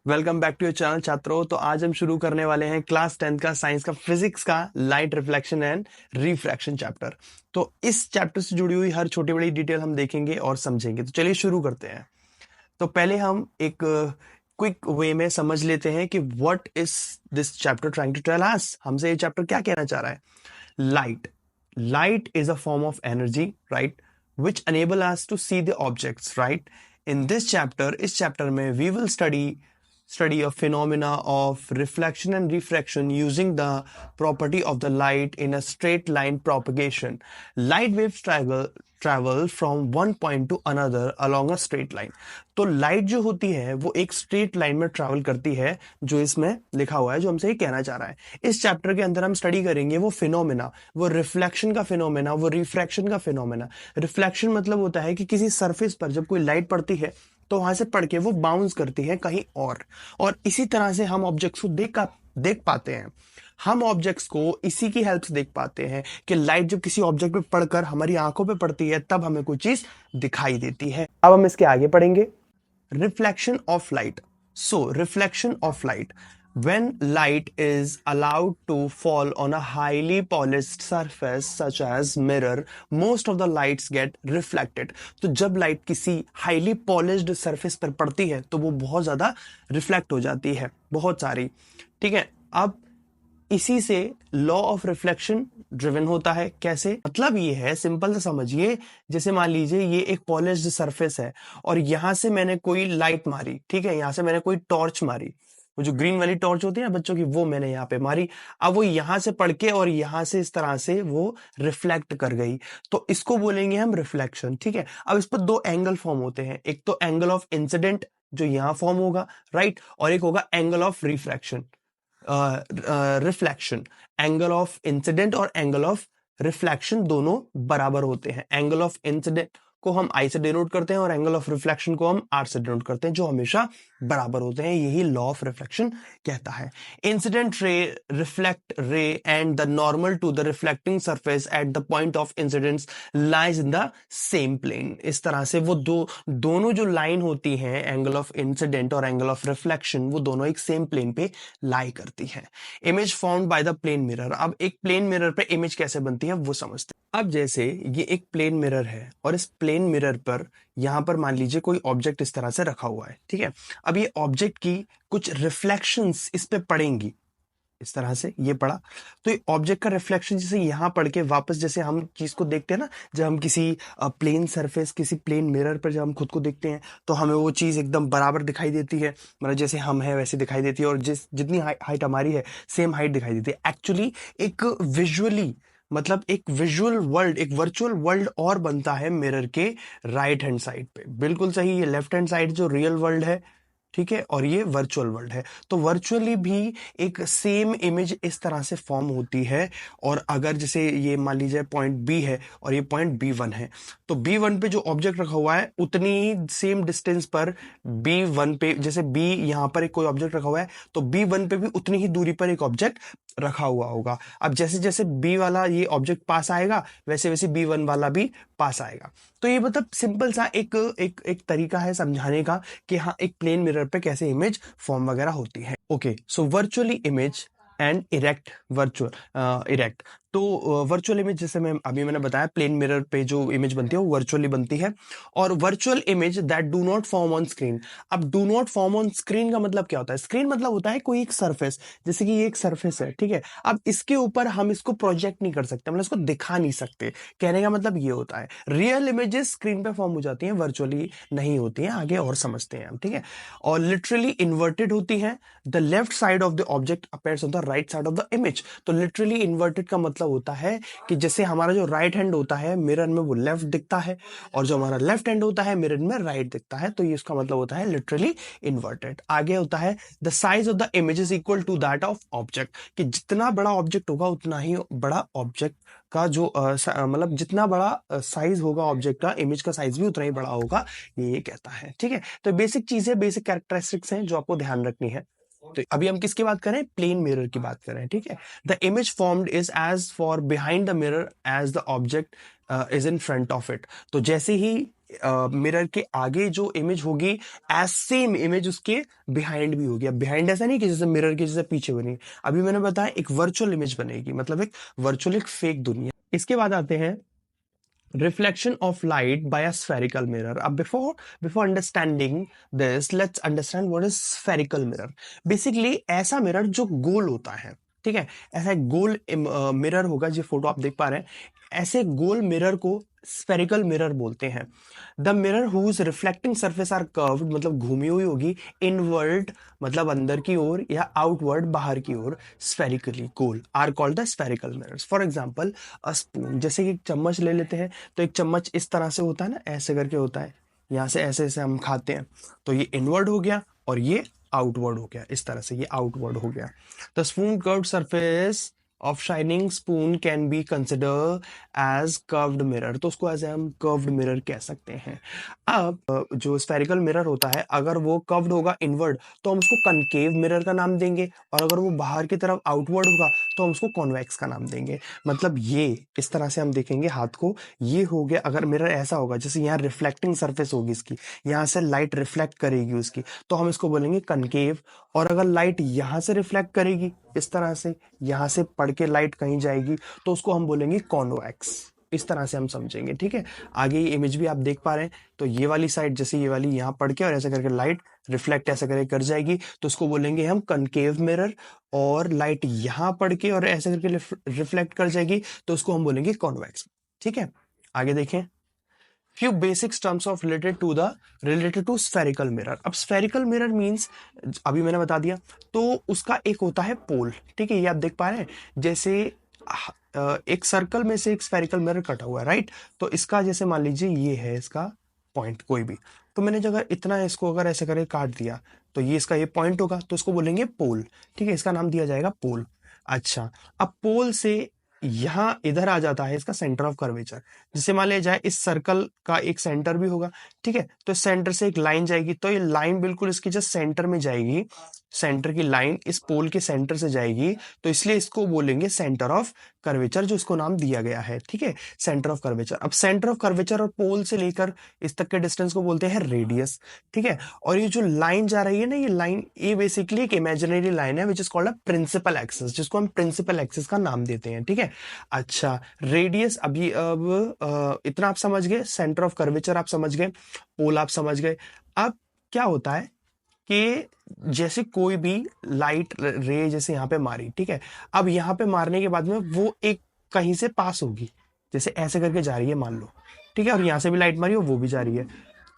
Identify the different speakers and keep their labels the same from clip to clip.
Speaker 1: Welcome back to your channel छात्रों। तो आज हम शुरू करने वाले हैं क्लास 10th का साइंस का फिजिक्स का light reflection and refraction chapter. तो इस चैप्टर से जुड़ी हुई हर छोटी बड़ी डिटेल हम देखेंगे और समझेंगे। तो चलिए शुरू करते हैं। तो पहले हम एक क्विक वे में समझ लेते हैं कि what is this chapter trying to tell us. हमसे ये चैप्टर क्या कहना चाह रहा है। Light is a form of energy, right, which enable us to see the objects, right? In this chapter, इस chapter में we will study a phenomena of reflection and refraction using the property of the light in a straight line propagation. Light waves travel from one point to another along a straight line. तो light जो होती है वो एक straight line में travel करती है, जो इसमें लिखा हुआ है, जो हमसे ये कहना चाह रहा है। इस चैप्टर के अंदर हम स्टडी करेंगे वो फिनोमेना, वो रिफ्लेक्शन का फिनोमेना, वो रिफ्रैक्शन का फिनोमेना। रिफ्लेक्शन मतलब होता है कि किसी सरफेस पर जब कोई लाइट पड़ती है तो वहां से पढ़ के वो बाउंस करती है कहीं और इसी तरह से हम ऑब्जेक्ट्स को देख पाते हैं। हम ऑब्जेक्ट्स को इसी की हेल्प से देख पाते हैं कि लाइट जब किसी ऑब्जेक्ट पे पड़कर हमारी आंखों पे पड़ती है तब हमें कोई चीज दिखाई देती है। अब हम इसके आगे पढ़ेंगे। Reflection of light. So reflection of light, when light is allowed to fall on a highly polished surface such as mirror, most of the lights get reflected. तो जब लाइट किसी highly polished surface पर पड़ती है तो वो बहुत ज्यादा रिफ्लेक्ट हो जाती है, बहुत सारी। ठीक है, अब इसी से लॉ ऑफ रिफ्लेक्शन ड्रिवन होता है। कैसे? मतलब ये है, सिंपल से समझिए। जैसे मान लीजिए ये एक पॉलिश्ड सरफेस है और यहां से मैंने कोई लाइट मारी, ठीक है, यहां से मैंने कोई टॉर्च मारी, वो जो ग्रीन वाली टॉर्च होती है ना बच्चों की, वो मैंने यहाँ पे मारी। अब वो यहां से पड़ के और यहां से इस तरह से वो रिफ्लेक्ट कर गई, तो इसको बोलेंगे हम रिफ्लेक्शन। ठीक है, अब इस पर दो एंगल फॉर्म होते हैं, एक तो एंगल ऑफ इंसिडेंट जो यहां फॉर्म होगा, राइट, और एक होगा angle of refraction, reflection. Angle of incident और एंगल ऑफ रिफ्लेक्शन दोनों बराबर होते हैं। एंगल ऑफ इंसिडेंट को हम आई से डिनोट करते हैं और एंगल ऑफ रिफ्लेक्शन को हम आर से डिनोट करते हैं, जो हमेशा बराबर होते हैं। यही लॉ ऑफ रिफ्लेक्शन कहता है। Incident ray reflect ray and the normal to the reflecting surface at the point of incidence lies in the same plane. इस तरह से वो दोनों जो लाइन होती हैं, एंगल ऑफ इंसिडेंट और एंगल ऑफ रिफ्लेक्शन, वो दोनों एक सेम प्लेन पे लाई करती है। Image formed by the plane mirror. अब एक प्लेन मिरर पे इमेज कैसे बनती है वो समझते हैं। अब जैसे ये एक प्लेन मिरर है और इस प्लेन मिरर पर यहां पर मान लीजिए कोई ऑब्जेक्ट इस तरह से रखा हुआ है, ठीक है। अब ये ऑब्जेक्ट की कुछ रिफ्लेक्शंस इस पे पड़ेंगी, इस तरह से ये पड़ा, तो ये ऑब्जेक्ट का रिफ्लेक्शन जैसे यहां पड़ के वापस, जैसे हम चीज को देखते हैं ना, जब हम किसी प्लेन सरफेस, किसी प्लेन मिरर पर जब हम खुद को देखते हैं तो हमें वो चीज एकदम बराबर दिखाई देती है, मतलब जैसे हम हैं वैसे दिखाई देती है, और जितनी हाइट हमारी है सेम हाइट दिखाई देती है। एक्चुअली एक विजुअली, मतलब एक विजुअल वर्ल्ड, एक वर्चुअल वर्ल्ड और बनता है मिरर के राइट हैंड साइड पे। बिल्कुल सही, ये लेफ्ट हैंड साइड जो रियल वर्ल्ड है, ठीक है, और ये वर्चुअल वर्ल्ड है। तो वर्चुअली भी एक सेम इमेज इस तरह से फॉर्म होती है। और अगर जैसे ये मान लीजिए पॉइंट बी है और ये पॉइंट B1 है, तो B1 पे जो ऑब्जेक्ट रखा हुआ है उतनी ही सेम डिस्टेंस पर B1 पे, जैसे B यहाँ पर एक कोई ऑब्जेक्ट रखा हुआ है तो B1 पे भी उतनी ही दूरी पर एक ऑब्जेक्ट रखा हुआ होगा। अब जैसे जैसे B वाला ये ऑब्जेक्ट पास आएगा वैसे वैसे B1 वाला भी पास आएगा। तो ये मतलब सिंपल सा एक तरीका है समझाने का कि हाँ, एक प्लेन मिरर पे कैसे इमेज फॉर्म वगैरह होती है। Okay, so virtually image and erect. तो वर्चुअल इमेज, जैसे मैंने बताया, प्लेन मिरर पे जो इमेज बनती है वो वर्चुअली बनती है। और virtual image that do not form on screen. अब do not form on screen का मतलब क्या होता है? स्क्रीन मतलब होता है कोई एक सरफेस, जैसे कि ये एक सरफेस है, ठीक है। अब इसके ऊपर हम इसको प्रोजेक्ट नहीं कर सकते, मतलब इसको दिखा नहीं सकते। कहने का मतलब ये होता है, रियल इमेजेस स्क्रीन पे फॉर्म हो जाती हैं, वर्चुअली नहीं होती हैं। आगे और समझते हैं हम, ठीक है। और लिटरली इन्वर्टेड होती हैं। The left side of the object appears on the right side of the image. तो लिटरली इन्वर्टेड का मतलब होता है कि जैसे हमारा जो राइट हैंड होता है मिरर में वो लेफ्ट दिखता है, और जो हमारा लेफ्ट हैंड होता है मिरर में राइट दिखता है। तो ये इसका मतलब होता है लिटरली इन्वर्टेड। आगे होता है the size of the image is equal to that of object, कि जितना बड़ा ऑब्जेक्ट होगा उतना ही बड़ा ऑब्जेक्ट का जो मतलब जितना बड़ा साइज होगा ऑब्जेक्ट का, इमेज का साइज भी उतना ही बड़ा होगा, ये कहता है, ठीक है। तो बेसिक चीजें, बेसिक कैरेक्टरिस्टिक्स हैं जो आपको ध्यान रखनी है। तो अभी हम किसकी बात करें? प्लेन मिरर की बात करें, ठीक है। The image formed is as far behind the mirror as the object is in front of it. तो जैसे ही मिरर के आगे जो इमेज होगी एज सेम इमेज उसके बिहाइंड भी होगी। अब बिहाइंड ऐसा नहीं कि जैसे मिरर के जैसे पीछे बनी, अभी मैंने बताया एक वर्चुअल इमेज बनेगी, मतलब एक वर्चुअल एक फेक दुनिया। इसके बाद आते हैं reflection of light by a spherical mirror. अब before understanding this, let's understand what is spherical mirror. Basically ऐसा मिरर जो गोल होता है, ठीक है, ऐसा एक गोल मिरर होगा, जो फोटो आप देख पा रहे हैं, ऐसे गोल मिरर को स्फेरिकल मिरर बोलते हैं। The mirror whose reflecting surface are curved, मतलब घूमी हुई होगी, इनवर्ड मतलब अंदर की ओर, या आउटवर्ड बाहर की ओर, स्फेरिकली गोल, are called the spherical mirrors. For example a spoon, जैसे कि एक चम्मच ले लेते हैं, तो एक चम्मच इस तरह से होता है ना, ऐसे करके होता है, यहाँ से ऐसे ऐसे हम खाते हैं, तो ये इनवर्ड हो गया और ये आउटवर्ड हो गया, इस तरह से ये आउटवर्ड हो गया। The spoon curved surface of shining spoon can be consider as curved mirror, तो उसको ऐसे हम कर्व्ड मिरर कह सकते हैं। अब जो स्फेरिकल मिरर होता है, अगर वो कर्व्ड होगा इनवर्ड, तो हम उसको कनकेव मिरर का नाम देंगे, और अगर वो बाहर की तरफ आउटवर्ड होगा तो हम उसको कॉन्वेक्स का नाम देंगे। मतलब ये इस तरह से हम देखेंगे हाथ को, ये हो गया अगर मिरर ऐसा होगा, जैसे यहाँ रिफ्लेक्टिंग सरफेस होगी इसकी, यहाँ से लाइट रिफ्लेक्ट करेगी उसकी, तो हम इसको बोलेंगे कनकेव। और अगर लाइट यहाँ से रिफ्लेक्ट करेगी इस तरह से, यहाँ से पड़ के लाइट कहीं जाएगी, तो उसको हम बोलेंगे कॉन्वेक्स। इस तरह से हम समझेंगे, ठीक है। आगे ये इमेज भी आप देख पा रहे हैं, तो ये वाली साइड जैसे ये वाली यहाँ पड़ के और ऐसे करके लाइट रिफ्लेक्ट ऐसे करके कर जाएगी, तो उसको बोलेंगे हम कनकेव मिरर। और लाइट यहाँ पड़ के और ऐसे करके रिफ्लेक्ट कर जाएगी, तो उसको हम बोलेंगे कॉन्वेक्स, ठीक है। आगे देखें, few basic terms of related to spherical mirror। अब spherical mirror means, अभी मैंने बता दिया, तो उसका एक होता है पोल, ठीक है, ये आप देख पा रहे हैं, जैसे एक सर्कल में से एक स्फेरिकल मिरर कटा हुआ है, राइट। तो इसका जैसे मान लीजिए ये है इसका पॉइंट कोई भी, तो मैंने अगर इतना इसको अगर ऐसे करके काट दिया, तो ये इसका ये पॉइंट होगा, तो इसको बोलेंगे पोल, ठीक है, इसका नाम दिया जाएगा पोल। अच्छा, अब पोल से यहां इधर आ जाता है इसका सेंटर ऑफ कर्वेचर। जिसे मान लिया जाए इस सर्कल का एक सेंटर भी होगा, ठीक है, तो इस सेंटर से एक लाइन जाएगी, तो ये लाइन बिल्कुल इसकी जस्ट सेंटर में जाएगी, सेंटर की लाइन इस पोल के सेंटर से जाएगी, तो इसलिए इसको बोलेंगे सेंटर ऑफ कर्वेचर, जो इसको नाम दिया गया है, ठीक है, सेंटर ऑफ कर्वेचर। अब सेंटर ऑफ कर्वेचर और पोल से लेकर इस तक के डिस्टेंस को बोलते हैं रेडियस, ठीक है। और ये जो लाइन जा रही है ना, ये लाइन, ये बेसिकली एक इमेजिनरी लाइन है which is called a principal axis, जिसको हम प्रिंसिपल एक्सिस का नाम देते हैं, ठीक है। अच्छा, रेडियस अभी अब इतना आप समझ गए, सेंटर ऑफ कर्वेचर आप समझ गए, पोल आप समझ गए। अब क्या होता है कि जैसे कोई भी लाइट रे जैसे यहाँ पे मारी, ठीक है, अब यहाँ पे मारने के बाद में वो एक कहीं से पास होगी, जैसे ऐसे करके जा रही है मान लो, ठीक है, और यहाँ से भी लाइट मारी और वो भी जा रही है,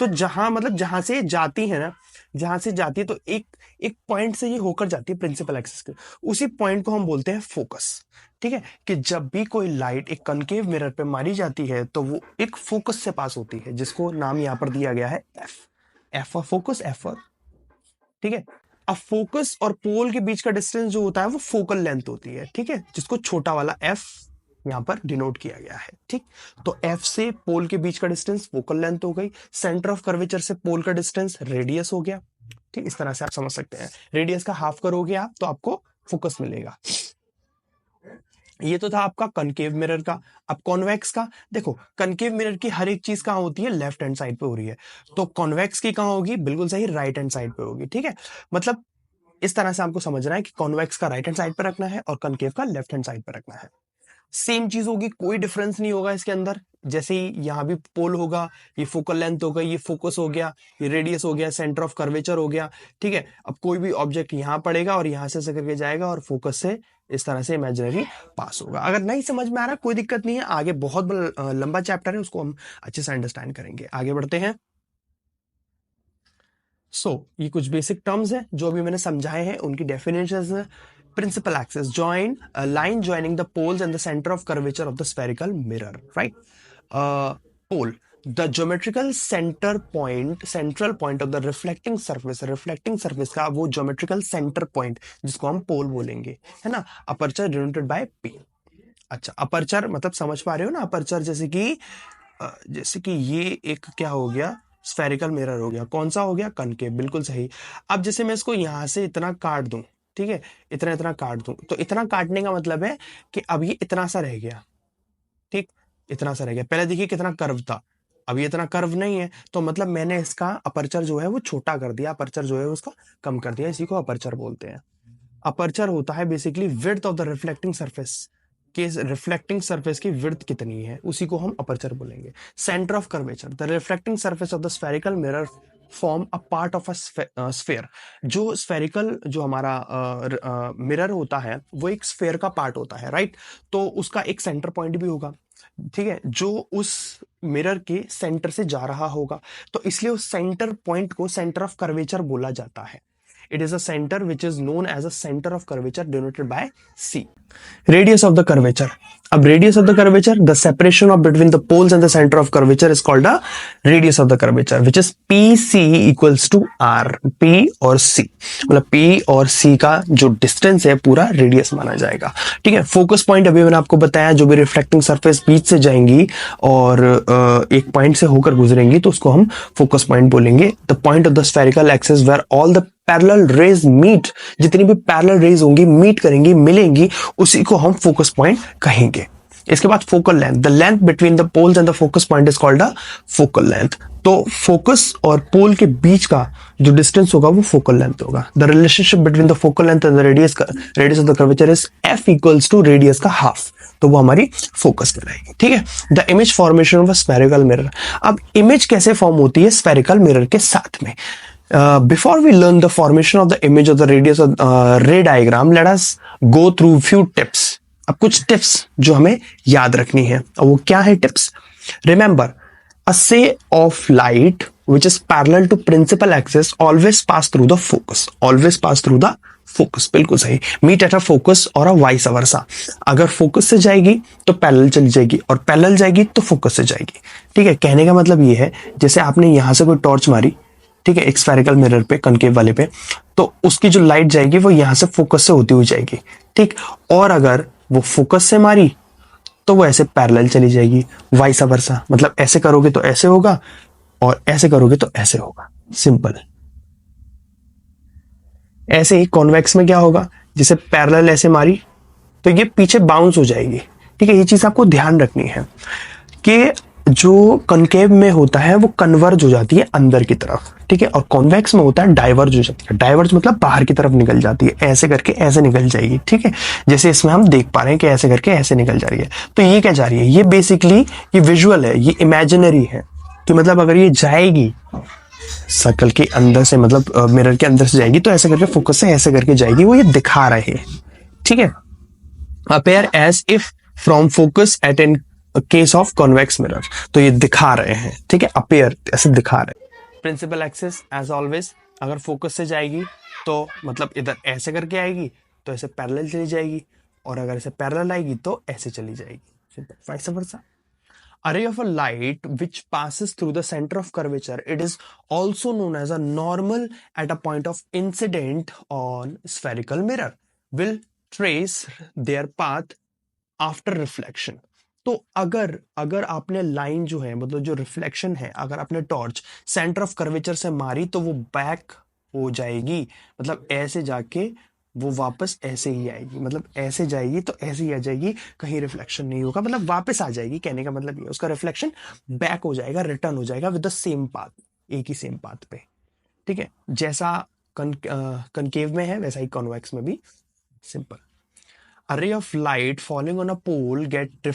Speaker 1: तो जहां मतलब जहां से जाती है ना, जहां से जाती है, तो एक एक पॉइंट से ये होकर जाती है प्रिंसिपल एक्सिस के, उसी पॉइंट को हम बोलते हैं फोकस, ठीक है। कि जब भी कोई लाइट एक कनकेव मिरर पे मारी जाती है, तो वो एक फोकस से पास होती है, जिसको नाम यहां पर दिया गया है F, F for focus, F for, ठीक है। अब फोकस और पोल के बीच का डिस्टेंस जो होता है वो फोकल लेंथ होती है, ठीक है, जिसको छोटा वाला एफ यहां पर डिनोट किया गया है, ठीक। तो एफ से पोल के बीच का डिस्टेंस फोकल लेंथ हो गई, सेंटर ऑफ कर्वेचर से पोल का डिस्टेंस रेडियस हो गया, ठीक। इस तरह से आप समझ सकते हैं, रेडियस का हाफ करोगे आप तो आपको फोकस मिलेगा। ये तो था आपका कनकेव मिरर का। अब कॉन्वेक्स का देखो, कनकेव मिरर की हर एक चीज कहां होती है, लेफ्ट हैंड साइड पे हो रही है, तो कॉन्वेक्स की कहां होगी, बिल्कुल सही, राइट हैंड साइड पे होगी, ठीक है। मतलब इस तरह से आपको समझना है कि कॉन्वेक्स का राइट हैंड साइड पे रखना है और कनकेव का लेफ्ट हैंड साइड पे रखना है। सेम चीज होगी, कोई डिफरेंस नहीं होगा इसके अंदर। जैसे ही यहाँ भी पोल होगा, ये फोकल लेंथ हो गई, ये फोकस हो गया, ये रेडियस हो गया, सेंटर ऑफ कर्वेचर हो गया, ठीक है। अब कोई भी ऑब्जेक्ट यहाँ पड़ेगा और यहाँ से करके जाएगा और फोकस से इस तरह से इमेजिनरी पास होगा। अगर नहीं समझ में आ रहा कोई दिक्कत नहीं है, आगे बहुत लंबा चैप्टर है, उसको हम अच्छे से अंडरस्टैंड करेंगे। आगे बढ़ते हैं। ये कुछ बेसिक टर्म्स हैं जो अभी मैंने समझाए हैं, उनकी डेफिनेशंस है। Principal axis, join a line joining the poles and the center of curvature of the spherical mirror, right? Pole, the geometrical central point of the reflecting surface का वो geometrical center point जिसको हम पोल बोलेंगे, है ना। Aperture denoted by P। अच्छा, aperture मतलब समझ पा रहे हो ना, अपर्चर जैसे कि ये एक क्या हो गया, स्फेरिकल मिरर हो गया, कौन सा हो गया, कनकेव, बिल्कुल सही। अब जैसे मैं इसको यहां से इतना काट दूं, ठीक है, इतना इतना काट दूं, तो इतना काटने का मतलब है कि अब ये इतना सा रह गया, ठीक, इतना सा रह गया। पहले देखिए कितना कर्व था, अब ये इतना कर्व नहीं है, तो मतलब मैंने इसका अपर्चर जो है वो छोटा कर दिया, अपर्चर जो है उसका कम कर दिया, इसी को अपर्चर बोलते हैं। अपर्चर होता है basically width of the reflecting surface, कि रिफ्लेक्टिंग सरफेस की विड्थ कितनी है, उसी को हम अपर्चर बोलेंगे। Centre of curvature, the reflecting surface of the spherical mirror form a part of a sphere. जो स्फेरिकल जो हमारा मिरर होता है वो एक स्फेयर का पार्ट होता है, राइट। तो उसका एक सेंटर पॉइंट भी होगा, ठीक है, जो उस मिरर के सेंटर से जा रहा होगा, तो इसलिए उस सेंटर पॉइंट को सेंटर ऑफ कर्वेचर बोला जाता है। It is a center which is known as a center of curvature denoted by C. Radius of the curvature. अब radius of the curvature, the separation of between the poles and the center of curvature is called the radius of the curvature, which is PC equals to R. P और C, मतलब P और C का जो distance है पूरा radius माना जाएगा, ठीक है। फोकस पॉइंट अभी मैंने आपको बताया, जो भी रिफ्लेक्टिंग सरफेस बीच से जाएंगी और एक पॉइंट से होकर गुजरेंगी तो उसको हम फोकस पॉइंट बोलेंगे। The point of the spherical axis where all the parallel rays meet, जितनी भी पैरेलल रेज होंगी, मीट करेंगी, मिलेंगी, उसी को हम फोकस पॉइंट कहेंगे। इसके बाद focal length, the length between the poles and the focus point is called a focal length. तो फोकस और पोल के बीच का जो डिस्टेंस होगा वो फोकल लेंथ होगा। The relationship between the focal length and the radius of the curvature is F equals to radius का हाफ, तो वो हमारी फोकस कहलाएगी, ठीक है। The image formation of a spherical mirror. अब इमेज कैसे फॉर्म होती है स्फेरिकल मिरर के साथ में? Before we learn the formation of the image of the radius of ray diagram, let us go through few tips. अब कुछ tips जो हमें याद रखनी है, और वो क्या है tips? Remember, a ray of light which is parallel to principal axis always pass through the focus. Always pass through the focus. बिल्कुल सही। Meet at a focus और a vice versa. अगर फोकस से जाएगी तो पैरेलल चली जाएगी, और पैरेलल जाएगी तो फोकस से जाएगी, ठीक है। कहने का मतलब ये है, जैसे आपने यहां से कोई टॉर्च मारी, ठीक है, एक स्फेरिकल मिरर पे, कनकेव वाले पे, तो उसकी जो लाइट जाएगी वो यहां से फोकस से होती हुई जाएगी, ठीक। और अगर वो फोकस से मारी तो वो ऐसे पैरेलल चली जाएगी, वाइस वर्सा, मतलब ऐसे करोगे तो ऐसे होगा और ऐसे करोगे तो ऐसे होगा, सिंपल। ऐसे ही कॉन्वेक्स में क्या होगा, जैसे पैरेलल ऐसे मारी तो ये पीछे बाउंस हो जाएगी, ठीक है। ये चीज आपको ध्यान रखनी है कि जो कनकेव में होता है वो कन्वर्ज हो जाती है अंदर की तरफ, ठीक है, और कॉन्वेक्स में होता है डाइवर्ज हो जाती है। डाइवर्ज मतलब बाहर की तरफ निकल जाती है, ऐसे करके ऐसे निकल जाएगी, ठीक है। जैसे इसमें हम देख पा रहे हैं कि ऐसे करके ऐसे निकल जा रही है। तो ये क्या जा रही है, ये बेसिकली ये विजुअल है, ये इमेजिनरी है, कि मतलब अगर ये जाएगी सर्कल के अंदर से, मतलब मिरर के अंदर से जाएगी तो ऐसे करके फोकस से ऐसे करके जाएगी, वो ये दिखा रहे हैं, ठीक है। Appear as if from focus at an case of convex mirror, तो ये दिखा रहे हैं, ठीक है, अपेयर ऐसे दिखा रहे हैं। प्रिंसिपल एक्सिस एज ऑलवेज, अगर फोकस से जाएगी तो मतलब इधर ऐसे करके आएगी तो ऐसे पैरेलल चली जाएगी, और अगर ऐसे पैरेलल आएगी तो ऐसे चली जाएगी, vice versa. Array of a light which passes through the center of curvature, it is also known as a normal at a point of incident on spherical mirror, will trace their path after reflection. तो अगर अगर आपने line जो है, मतलब जो reflection है, अगर आपने टॉर्च सेंटर ऑफ कर्वेचर से मारी तो वो बैक हो जाएगी, मतलब ऐसे जाके वो वापस ऐसे ही आएगी, मतलब ऐसे जाएगी तो ऐसे ही आ जाएगी, कहीं रिफ्लेक्शन नहीं होगा, मतलब वापस आ जाएगी। कहने का मतलब ये उसका रिफ्लेक्शन बैक हो जाएगा, रिटर्न हो जाएगा विद द सेम पाथ, एक ही सेम पाथ पे, ठीक है। जैसा कनकेव में है वैसा ही कॉन्वेक्स में भी, simple. A ray of light falling on a pole get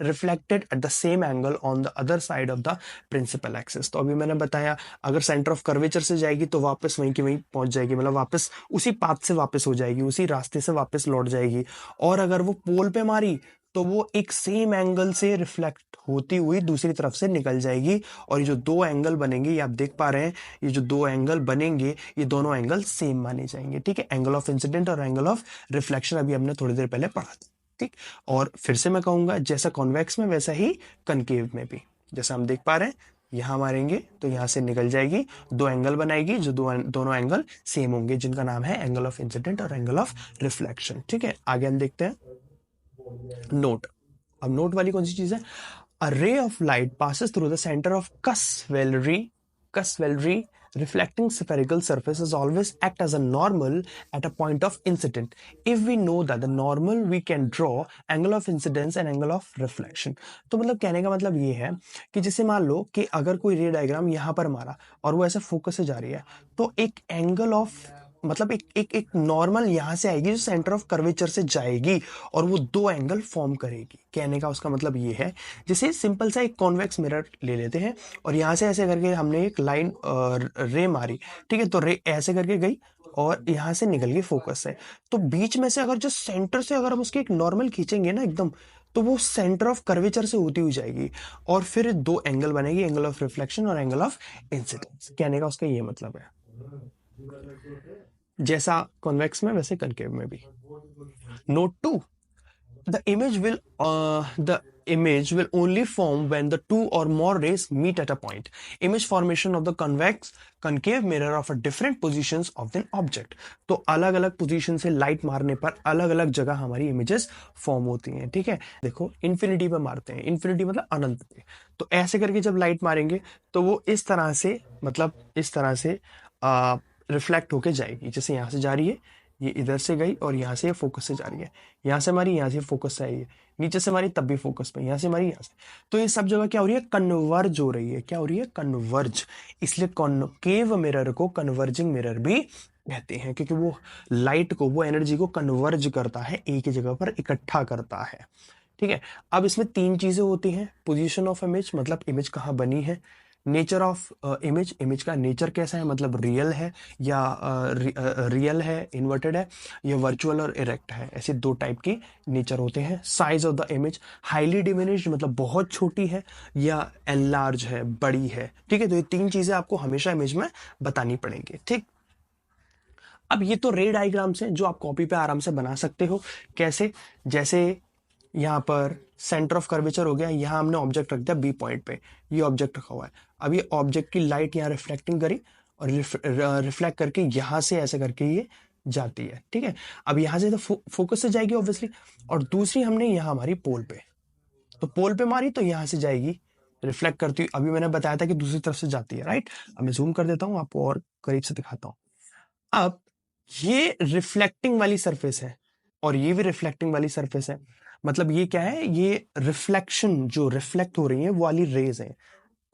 Speaker 1: reflected at the same angle on the other side of the principal axis। तो अभी मैंने बताया अगर सेंटर ऑफ कर्वेचर से जाएगी तो वापस वहीं की वहीं पहुंच जाएगी, मतलब वापस उसी पाथ से वापस हो जाएगी, उसी रास्ते से वापस लौट जाएगी। और अगर वो पोल पे मारी तो वो एक सेम एंगल से रिफ्लेक्ट होती हुई दूसरी तरफ से निकल जाएगी, और ये जो दो एंगल बनेंगे, ये आप देख पा रहे हैं, ये जो दो एंगल बनेंगे ये दोनों एंगल सेम माने जाएंगे, ठीक है। एंगल ऑफ इंसिडेंट और एंगल ऑफ रिफ्लेक्शन अभी हमने थोड़ी देर पहले पढ़ा था, ठीक। और फिर से मैं कहूंगा जैसा कॉन्वेक्स में वैसा ही कनकेव में भी, जैसा हम देख पा रहे हैं, यहां मारेंगे तो यहां से निकल जाएगी, दो एंगल बनाएगी, जो दोनों एंगल सेम होंगे, जिनका नाम है एंगल ऑफ इंसिडेंट और एंगल ऑफ रिफ्लेक्शन, ठीक है। आगे हम देखते हैं नोट। अब नोट वाली कौन सी चीज है? A ray of light passes through the center of cusp valery reflecting spherical surfaces always act as a normal at a point of incident. If we know that the normal, we can draw angle of incidence and angle of reflection. तो मतलब कहने का मतलब ये है कि जैसे मान लो कि अगर कोई रे डायग्राम यहाँ पर मारा और वो ऐसे फोकस से जा रही है, तो एक एंगल ऑफ मतलब एक नॉर्मल यहां से आएगी जो सेंटर ऑफ कर्वेचर से जाएगी और वो दो एंगल फॉर्म करेगी। कहने का उसका मतलब ये है, जैसे सिंपल सा एक कॉन्वेक्स मिरर ले लेते हैं और यहां से ऐसे करके हमने एक लाइन रे मारी, ठीक है, तो रे ऐसे करके गई और यहां से निकल गई फोकस से, तो बीच में से अगर जो सेंटर से अगर हम उसकी एक नॉर्मल खींचेंगे ना एकदम, तो वो सेंटर ऑफ कर्वेचर से होती हुई जाएगी और फिर दो एंगल बनेगी, एंगल ऑफ रिफ्लेक्शन और एंगल ऑफ इंसिडेंस। कहने का उसका ये मतलब है, जैसा कॉन्वेक्स में वैसे कनकेव में भी। Note 2, the image will only form when the two or more rays meet at a point. Image formation of the convex concave mirror of a different positions of the object. तो अलग अलग position से light मारने पर अलग अलग जगह हमारी इमेजेस फॉर्म होती हैं। ठीक है, देखो इन्फिनिटी पे मारते हैं, इन्फिनिटी मतलब अनंत पे, तो ऐसे करके जब लाइट मारेंगे तो वो इस तरह से मतलब इस तरह से रिफ्लेक्ट होके जाएगी। जैसे यहाँ से जा रही है, ये इधर से गई और यहाँ से फोकस से जा रही है, यहाँ से हमारी यहाँ से फोकस से आई है, नीचे से हमारी तब भी फोकस में, यहाँ से हमारी यहाँ से, तो ये सब जगह क्या हो रही है, कन्वर्ज हो रही है। क्या हो रही है, कन्वर्ज। इसलिए कॉन्केव मिरर को कन्वर्जिंग मिरर भी कहते हैं, क्योंकि वो लाइट को, वो एनर्जी को कन्वर्ज करता है, एक ही जगह पर इकट्ठा करता है। ठीक है, अब इसमें तीन चीजें होती हैं, पोजीशन ऑफ इमेज मतलब इमेज कहाँ बनी है, नेचर ऑफ इमेज, इमेज का नेचर कैसा है मतलब रियल है या रियल है, इन्वर्टेड है, या वर्चुअल और इरेक्ट है, ऐसे दो टाइप के नेचर होते हैं। Size of the image, highly diminished मतलब बहुत छोटी है, या एनलार्ज है, बड़ी है। ठीक है, तो ये तीन चीजें आपको हमेशा इमेज में बतानी पड़ेंगी। ठीक, अब ये तो रे डायग्राम्स हैं जो आप कॉपी पे आराम से बना सकते हो। कैसे, जैसे यहाँ पर सेंटर ऑफ कर्वेचर हो गया, यहाँ हमने ऑब्जेक्ट रख दिया बी पॉइंट पे, ये ऑब्जेक्ट रखा हुआ है, अब ये ऑब्जेक्ट की लाइट यहाँ रिफ्लेक्टिंग करी और रिफ्लेक्ट करके यहाँ से ऐसे करके ये जाती है। ठीक है, अब यहाँ से तो फोकस से जाएगी ऑब्वियसली, और दूसरी हमने यहाँ हमारी पोल पे, तो पोल पे मारी तो यहाँ से जाएगी रिफ्लेक्ट करती हुई, अभी मैंने बताया था कि दूसरी तरफ से जाती है, राइट। अब मैं जूम कर देता हूँ, आपको और करीब से दिखाता हूँ। अब ये रिफ्लेक्टिंग वाली सरफेस है और ये भी रिफ्लेक्टिंग वाली सरफेस है, मतलब ये क्या है, ये रिफ्लेक्शन जो रिफ्लेक्ट हो रही है वो वाली रेज है,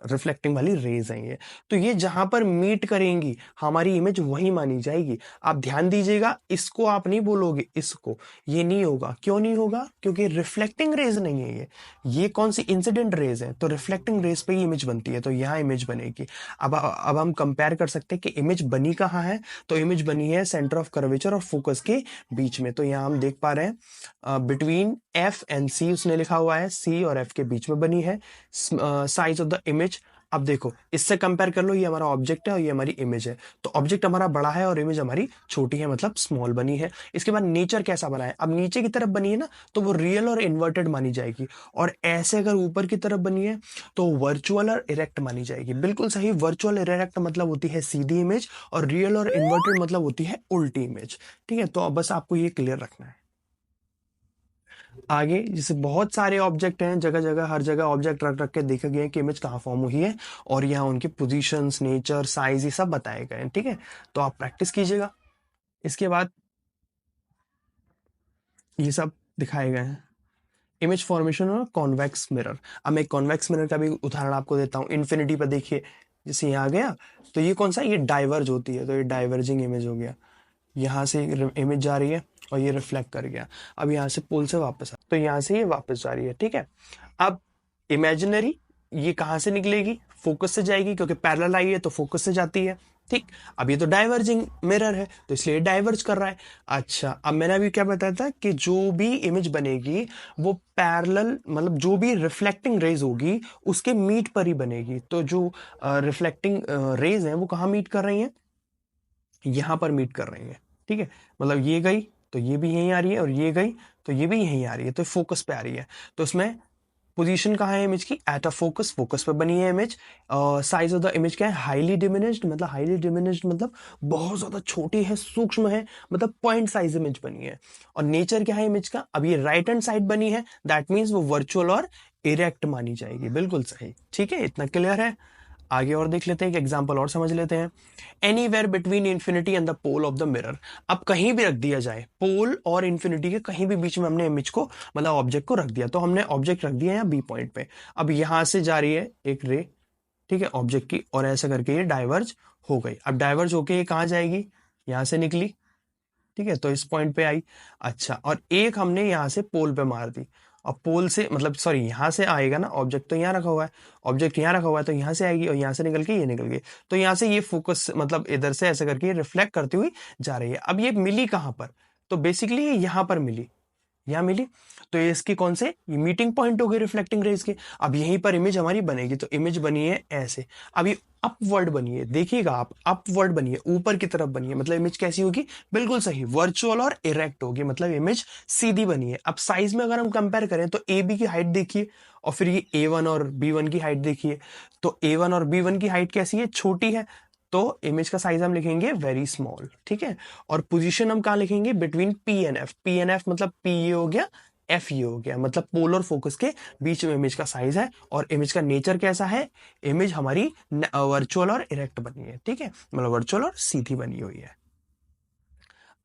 Speaker 1: रिफ्लेक्टिंग वाली रेज है ये, तो ये जहां पर मीट करेंगी हमारी इमेज वही मानी जाएगी। आप ध्यान दीजिएगा, इसको आप नहीं बोलोगे, इसको, ये नहीं होगा। क्यों नहीं होगा, क्योंकि रिफ्लेक्टिंग रेज नहीं है ये कौन सी, इंसिडेंट रेज है, तो रिफ्लेक्टिंग रेज पे ही इमेज बनती है, तो यहाँ इमेज बनेगी। अब हम कंपेयर कर सकते हैं कि इमेज बनी कहाँ है, तो इमेज बनी है सेंटर ऑफ कर्वेचर और फोकस के बीच में, तो यहाँ हम देख पा रहे हैं बिटवीन एफ एंड सी उसने लिखा हुआ है, सी और एफ के बीच में बनी है। साइज ऑफ द इमेज, अब देखो इससे कंपेयर कर लो, ये हमारा ऑब्जेक्ट है और ये हमारी इमेज है, तो ऑब्जेक्ट हमारा बड़ा है और इमेज हमारी छोटी है, मतलब स्मॉल बनी है। इसके बाद नेचर कैसा बना है, अब नीचे की तरफ बनी है ना, तो वो रियल और इन्वर्टेड मानी जाएगी, और ऐसे अगर ऊपर की तरफ बनी है तो वर्चुअल और इरेक्ट मानी जाएगी। बिल्कुल सही, वर्चुअल इरेक्ट मतलब होती है सीधी इमेज, और रियल और इन्वर्टेड मतलब होती है उल्टी इमेज। ठीक है, तो अब बस आपको ये क्लियर रखना है। आगे जैसे बहुत सारे ऑब्जेक्ट हैं, जगह जगह हर जगह ऑब्जेक्ट रख रख के देखा गया है कि इमेज कहाँ फॉर्म हुई है, और यहाँ उनके पोजीशंस, नेचर, साइज, ये सब बताए गए हैं। ठीक है, तो आप प्रैक्टिस कीजिएगा। इसके बाद ये सब दिखाए गए हैं, इमेज फॉर्मेशन और कॉन्वेक्स मिरर। अब मैं कॉन्वेक्स मिरर का भी उदाहरण आपको देता हूँ। इन्फिनिटी पर देखिए, जैसे यहाँ गया तो ये कौन सा, ये डाइवर्ज होती है, तो ये डाइवर्जिंग इमेज हो गया, यहाँ से इमेज जा रही है और ये रिफ्लेक्ट कर गया, अब यहाँ से पोल से वापस तो यहाँ से ये वापस जा रही है। ठीक है, अब इमेजिनरी ये कहाँ से निकलेगी, फोकस से जाएगी, क्योंकि पैरेलल आई है तो फोकस से जाती है। ठीक, अब ये तो डाइवर्जिंग मिरर है तो इसलिए डाइवर्ज कर रहा है। अच्छा, अब मैंने अभी क्या बताया था कि जो भी इमेज बनेगी वो पैरेलल मतलब जो भी रिफ्लेक्टिंग रेज होगी उसके मीट पर ही बनेगी, तो जो रिफ्लेक्टिंग रेज हैं वो कहाँ मीट कर रही हैं, यहां पर मीट कर रही है। ठीक है, मतलब ये गई तो ये भी यहीं आ रही है, और ये गई तो ये भी यहीं आ रही है, तो फोकस पे आ रही है, तो इसमें पोजीशन कहाँ है इमेज की, एट अ फोकस, फोकस पे बनी है image. Size of the image क्या है, हाईली डिमिनिश्ड, मतलब हाईली डिमिनिश्ड मतलब बहुत ज्यादा छोटी है, सूक्ष्म है, मतलब पॉइंट साइज इमेज बनी है। और नेचर क्या है इमेज का, अब ये राइट हैंड साइड बनी है, दैट मीन्स वो वर्चुअल और इरेक्ट मानी जाएगी। बिल्कुल सही, ठीक है, इतना क्लियर है। आगे और देख लेते हैं, एक एग्जांपल और समझ लेते हैं। Anywhere between infinity and the pole of the mirror. अब कहीं भी रख दिया जाए, पोल और इन्फिनिटी के कहीं भी बीच में हमने इमेज को मतलब ऑब्जेक्ट को रख दिया, तो हमने ऑब्जेक्ट रख दिया यहाँ बी पॉइंट पे। अब यहां से जा रही है एक रे, ठीक है, ऑब्जेक्ट की, और ऐसा करके ये डाइवर्ज हो गई। अब डाइवर्ज होके ये कहाँ जाएगी, यहां से निकली, ठीक है, तो इस पॉइंट पे आई। अच्छा, और एक हमने यहां से पोल पे मार दी, और पोल से मतलब सॉरी यहां से आएगा ना, ऑब्जेक्ट तो यहाँ रखा हुआ है, ऑब्जेक्ट यहाँ रखा हुआ है, तो यहां से आएगी और यहां से निकल के ये निकल गई। तो यहां से ये फोकस मतलब इधर से ऐसा करके ये रिफ्लेक्ट करती हुई जा रही है। अब ये मिली कहां पर, तो बेसिकली ये यहां पर मिली, यहां मिली, तो ये इसकी कौन से, ये मीटिंग पॉइंट हो गए रिफ्लेक्टिंग रेज के। अब यहीं पर इमेज हमारी बनेगी, तो इमेज बनी है ऐसे। अब ये अपवर्ड बनी है, देखिएगा आप, अपवर्ड बनी है, ऊपर की तरफ बनी है, मतलब इमेज कैसी होगी, बिल्कुल सही, वर्चुअल और इरेक्ट होगी, मतलब इमेज सीधी बनी है। अब साइज में अगर हम कंपेयर करें तो ए बी की हाइट देखिए, और फिर ये A1 और B1 की हाइट देखिए, तो A1 और B1 की हाइट कैसी है, छोटी है, तो इमेज का साइज हम लिखेंगे वेरी स्मॉल, ठीक है। और पोजीशन हम कहाँ लिखेंगे, between P and F, P and F मतलब P ये हो गया, F ये हो गया, मतलब पोलर फोकस के बीच में इमेज का साइज है। और इमेज का नेचर कैसा है, इमेज हमारी वर्चुअल और इरेक्ट बनी है, ठीक है, मतलब वर्चुअल और सीधी बनी हुई है।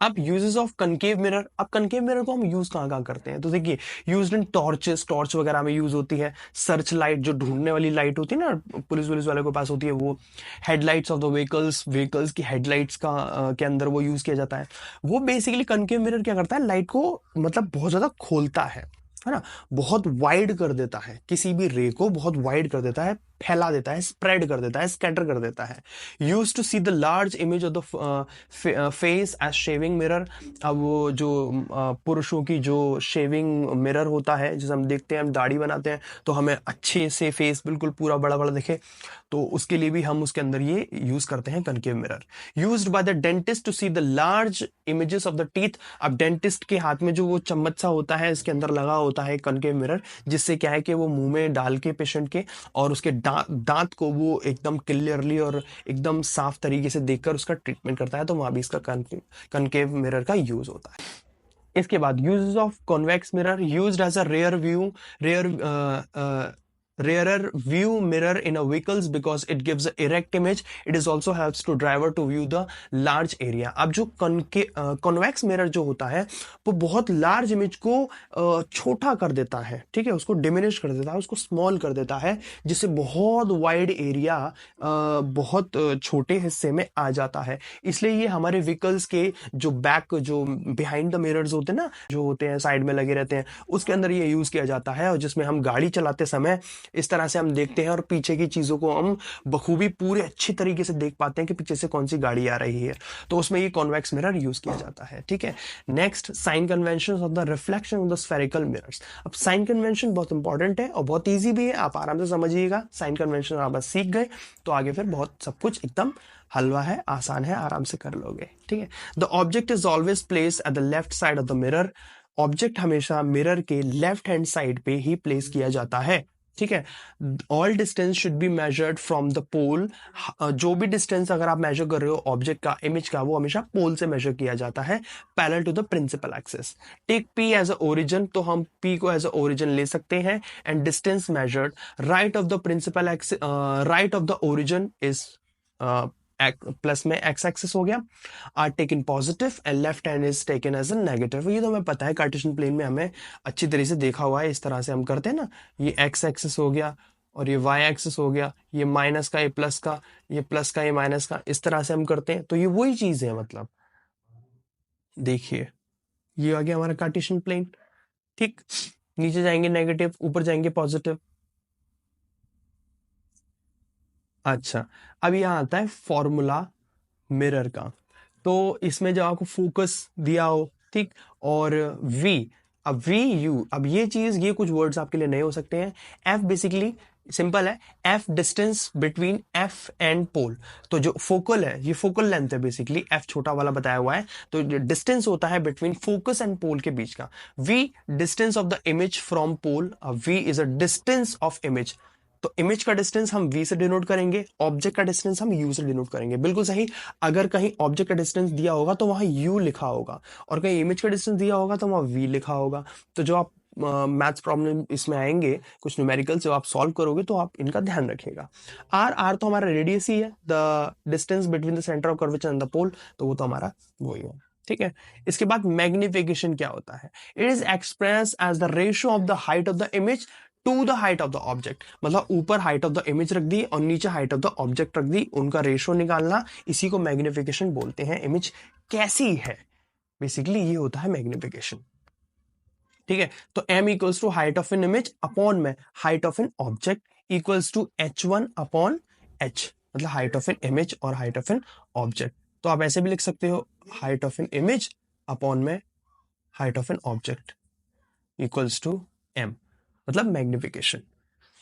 Speaker 1: अब यूजेस ऑफ कनकेव मिरर, अब कनकेव मिरर को हम यूज कहाँ कहाँ करते हैं, तो देखिए यूज इन टॉर्चेस, टॉर्च वगैरह में यूज होती है। सर्च लाइट, जो ढूंढने वाली लाइट होती है ना, पुलिस वुलिस वाले के पास होती है वो। Headlights of the vehicles, vehicles की हेडलाइट्स का के अंदर वो यूज किया जाता है। वो बेसिकली कनकेव मिरर क्या करता है, लाइट को मतलब बहुत ज्यादा खोलता है ना, बहुत वाइड कर देता है, किसी भी रे को बहुत वाइड कर देता है, फैला देता है, स्प्रेड कर देता है, स्कैटर कर देता है। Use to see the large image of the face as shaving mirror. अब वो जो पुरुषों की जो शेविंग मिरर होता है, जैसे हम देखते हैं, हम दाढ़ी बनाते हैं तो हमें अच्छे से फेस बिल्कुल पूरा बड़ा बड़ा दिखे, तो उसके लिए भी हम उसके अंदर ये यूज करते हैं concave mirror. Used by the dentist to see the large images of the teeth. अब डेंटिस्ट के हाथ में जो वो चम्मच सा होता है, इसके अंदर लगा होता है कनकेव मिरर, जिससे क्या है कि वो मुंह में डाल के पेशेंट के, और उसके दांत को वो एकदम क्लियरली और एकदम साफ तरीके से देखकर उसका ट्रीटमेंट करता है, तो वहां भी इसका कनकेव मिरर का यूज होता है। इसके बाद uses of convex mirror, used as a rear rarer view mirror in a vehicles because it gives an erect image. It is also helps to driver to view the large area. अब जो convex mirror जो होता है वो बहुत large image को छोटा कर देता है, ठीक है, उसको डिमिनिश कर देता है, उसको स्मॉल कर देता है, जिससे बहुत वाइड एरिया बहुत छोटे हिस्से में आ जाता है। इसलिए ये हमारे व्हीकल्स के जो बैक, जो बिहाइंड द मिरर्स होते हैं ना, जो होते हैं साइड में लगे रहते हैं, उसके अंदर ये यूज किया जाता है, और जिसमें हम गाड़ी चलाते समय इस तरह से हम देखते हैं, और पीछे की चीजों को हम बखूबी पूरे अच्छी तरीके से देख पाते हैं कि पीछे से कौन सी गाड़ी आ रही है, तो उसमें ये कॉन्वेक्स मिरर यूज किया जाता है, ठीक है। Next, sign convention of the reflection of the spherical mirrors. अब साइन कन्वेंशन बहुत इंपॉर्टेंट है और बहुत ईजी भी है, आप आराम से समझिएगा। साइन कन्वेंशन आप बस सीख गए तो आगे फिर बहुत सब कुछ एकदम हलवा है, आसान है, आराम से कर लोगे, ठीक है। The object is always place at the left side of the mirror. Object हमेशा मिरर के लेफ्ट हैंड साइड पे ही प्लेस किया जाता है, ठीक है। All distance should be measured from the pole. जो भी डिस्टेंस अगर आप मेजर कर रहे हो ऑब्जेक्ट का, इमेज का, वो हमेशा पोल से मेजर किया जाता है, parallel to the principal axis. Take P as a origin, तो हम पी को एज अ ओरिजिन ले सकते हैं। And distance measured right of the principal axis, right of the origin is plus में एक्स एक्सिस हो गया, are taken positive and left hand is taken as a negative. ये तो हमें पता है, कार्टेशियन प्लेन में हमें अच्छी तरह से देखा हुआ है, इस तरह से हम करते हैं ना, ये एक्स एक्सिस हो गया और ये वाई एक्सिस हो गया, ये माइनस का, ये प्लस का, ये प्लस का, ये माइनस का, इस तरह से हम करते हैं, तो ये वही चीज है। मतलब देखिए ये आ गया हमारा कार्टेशियन प्लेन, ठीक, नीचे जाएंगे नेगेटिव, ऊपर जाएंगे पॉजिटिव। अच्छा, अब यहां आता है फॉर्मूला मिरर का, तो इसमें जब आपको फोकस दिया हो, ठीक, और V, अब V U, अब ये चीज, ये कुछ वर्ड्स आपके लिए नए हो सकते हैं। F बेसिकली सिंपल है, F distance between F and pole. तो जो फोकल है, ये फोकल लेंथ है बेसिकली, F छोटा वाला बताया हुआ है, तो डिस्टेंस होता है बिटवीन फोकस एंड पोल के बीच का। V distance of the image from pole, V is a distance of image, तो इमेज का डिस्टेंस हम V से डिनोट करेंगे, ऑब्जेक्ट का डिस्टेंस हम U से डिनोट करेंगे, बिल्कुल सही। अगर कहीं ऑब्जेक्ट का डिस्टेंस दिया होगा तो वहां U लिखा होगा, और कहीं इमेज का डिस्टेंस दिया होगा तो वहां V लिखा होगा। तो जो आप मैथ्स प्रॉब्लम इसमें आएंगे, कुछ न्यूमेरिकल जो आप सॉल्व करोगे तो आप इनका ध्यान रखिएगा। आर तो हमारा रेडियस ही है, the distance between the centre of curvature and the pole, तो वो तो हमारा वही है। ठीक है, इसके बाद मैग्निफिकेशन क्या होता है? It is express as the ratio of the height of the image to the height of the object. मतलब ऊपर हाइट ऑफ द इमेज रख दी और नीचे हाइट ऑफ द ऑब्जेक्ट रख दी, उनका रेशियो निकालना, इसी को मैग्निफिकेशन बोलते हैं। इमेज कैसी है, बेसिकली ये होता है मैग्निफिकेशन। ठीक है, तो m equals to height of an image upon में height of an object equals to h1 upon h, मतलब हाइट ऑफ एन इमेज और हाइट ऑफ एन ऑब्जेक्ट। तो आप ऐसे भी लिख सकते हो, height of an image upon में height of an object equals to m, मतलब magnification.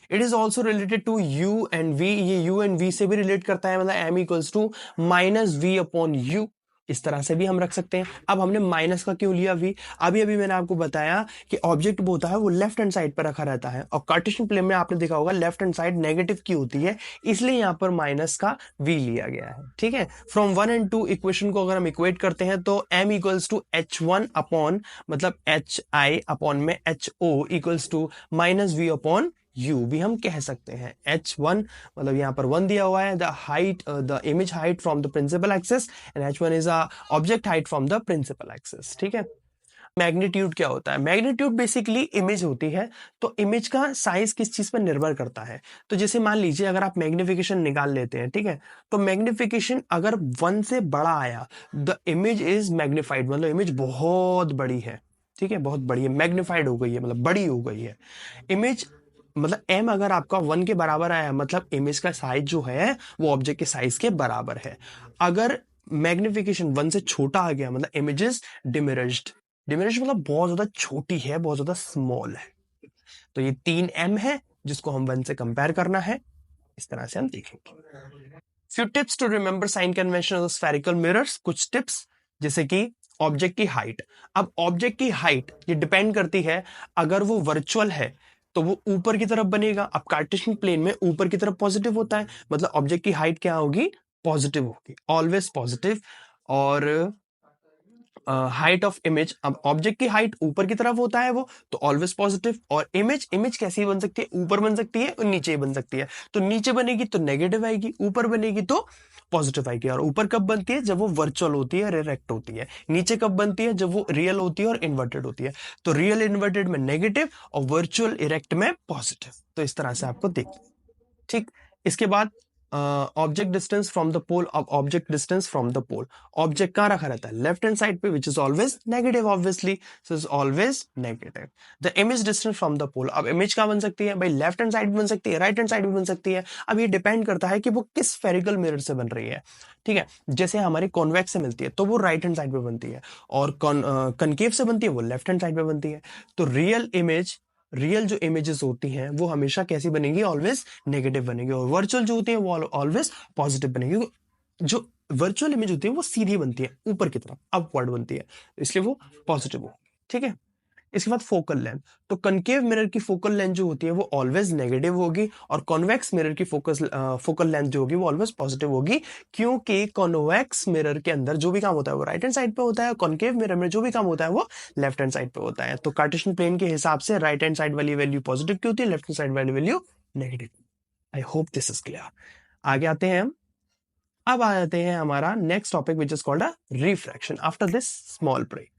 Speaker 1: It is also related to u and v, ये u एंड v से भी रिलेट करता है, मतलब m equals to minus v upon u, इस तरह से भी हम रख सकते हैं। अब हमने माइनस का क्यों लिया v? अभी अभी मैंने आपको बताया कि ऑब्जेक्ट वो होता है वो लेफ्ट हैंड साइड पर रखा रहता है, और कार्टेशियन प्लेन में आपने देखा होगा लेफ्ट हैंड साइड नेगेटिव की होती है, इसलिए यहां पर माइनस का v लिया गया है। ठीक है, फ्रॉम 1 एंड 2 इक्वेशन को अगर हम इक्वेट करते हैं तो m equals to h1 upon मतलब hi अपॉन में ho equals to minus v upon u भी हम कह सकते हैं। h1 मतलब यहां पर 1 दिया हुआ है, the height the image height from the principal axis, and h1 is a object height from the principal axis. ठीक है, मैग्नीट्यूड क्या होता है? मैग्नीट्यूड बेसिकली इमेज होती है, तो इमेज का साइज किस चीज पर निर्भर करता है? तो जैसे मान लीजिए अगर आप मैग्निफिकेशन निकाल लेते हैं, ठीक है, तो मैग्निफिकेशन अगर 1 से बड़ा आया, द इमेज इज मैग्निफाइड, मतलब इमेज बहुत बड़ी है। ठीक है, बहुत बड़ी है, मैग्निफाइड हो गई है, मतलब बड़ी हो गई है इमेज। मतलब m अगर आपका 1 के बराबर आया, मतलब इमेज का साइज जो है वो ऑब्जेक्ट के साइज के बराबर है। अगर मैग्निफिकेशन 1 से छोटा आ गया, मतलब इमेज इज डिमिनिश्ड। डिमिनिश्ड मतलब बहुत ज्यादा छोटी है, बहुत ज्यादा स्मॉल है। तो ये 3m है जिसको हम 1 से कंपेयर करना है, इस तरह से हम देखेंगे। Few tips to remember sign convention of spherical mirrors, कुछ टिप्स जैसे कि ऑब्जेक्ट की हाइट। अब ऑब्जेक्ट की हाइट ये डिपेंड करती है, अगर वो वर्चुअल है तो वो ऊपर की तरफ बनेगा। अब कार्टेशियन प्लेन में ऊपर की तरफ पॉजिटिव होता है, मतलब ऑब्जेक्ट की हाइट क्या होगी? पॉजिटिव होगी, ऑलवेज पॉजिटिव। और हाइट ऑफ इमेज, अब ऑब्जेक्ट की हाइट ऊपर की तरफ होता है वो, तो ऑलवेज पॉजिटिव। और इमेज, इमेज कैसी बन सकती है? ऊपर बन सकती है और नीचे बन सकती है। तो नीचे बनेगी तो नेगेटिव आएगी, ऊपर बनेगी तो पॉजिटिव आएगी। और ऊपर कब बनती है? जब वो वर्चुअल होती है, रिरेक्ट होती है। नीचे कब बनती है? जब वो रियल होती है और इन्वर्टेड होती है। तो रियल इन्वर्टेड में नेगेटिव और वर्चुअल इरेक्ट में पॉजिटिव। तो इस तरह से आपको देख, ठीक। इसके बाद object distance from the pole. अब object distance from the pole, object कहां रखा रहता है? लेफ्ट हैंड साइड पे, which is always negative obviously, so is always negative. The image distance from the pole, अब इमेज कहां बन सकती है भाई? लेफ्ट हैंड साइड भी बन सकती है, राइट हैंड साइड भी बन सकती है। अब ये डिपेंड करता है कि वो किस स्फेरिकल मिरर से बन रही है। ठीक है, जैसे हमारे कॉन्वेक्स से मिलती है तो वो राइट हैंड साइड पे बनती है, और कनकेव से बनती है वो लेफ्ट हैंड साइड पे बनती है। तो रियल जो इमेजेस होती हैं वो हमेशा कैसी बनेगी? ऑलवेज नेगेटिव बनेगी। और वर्चुअल जो होती है वो ऑलवेज पॉजिटिव बनेगी। जो वर्चुअल इमेज होती है वो सीधी बनती है, ऊपर की तरफ अपवर्ड बनती है, इसलिए वो पॉजिटिव होगी। ठीक है, इसके बाद फोकल लेंथ। तो कनकेव मिरर की फोकल लेंथ जो होती है वो ऑलवेज नेगेटिव होगी, और कॉन्वेक्स मिरर की फोकल लेंथ जो होगी वो ऑलवेज पॉजिटिव होगी, क्योंकि कॉन्वेक्स मिरर के अंदर जो भी काम होता है वो राइट हैंड साइड पे होता है, कॉन्केव मिरर में जो भी काम होता है वो लेफ्ट हैंड साइड पे होता है। तो कार्टेशियन प्लेन के हिसाब से राइट हैंड साइड वाली वैल्यू पॉजिटिव की होती है, लेफ्ट हैंड साइड वाली value negative. I hope this is clear. आगे आते हैं हम, अब आ जाते हैं हमारा next topic which is called a refraction after this small break.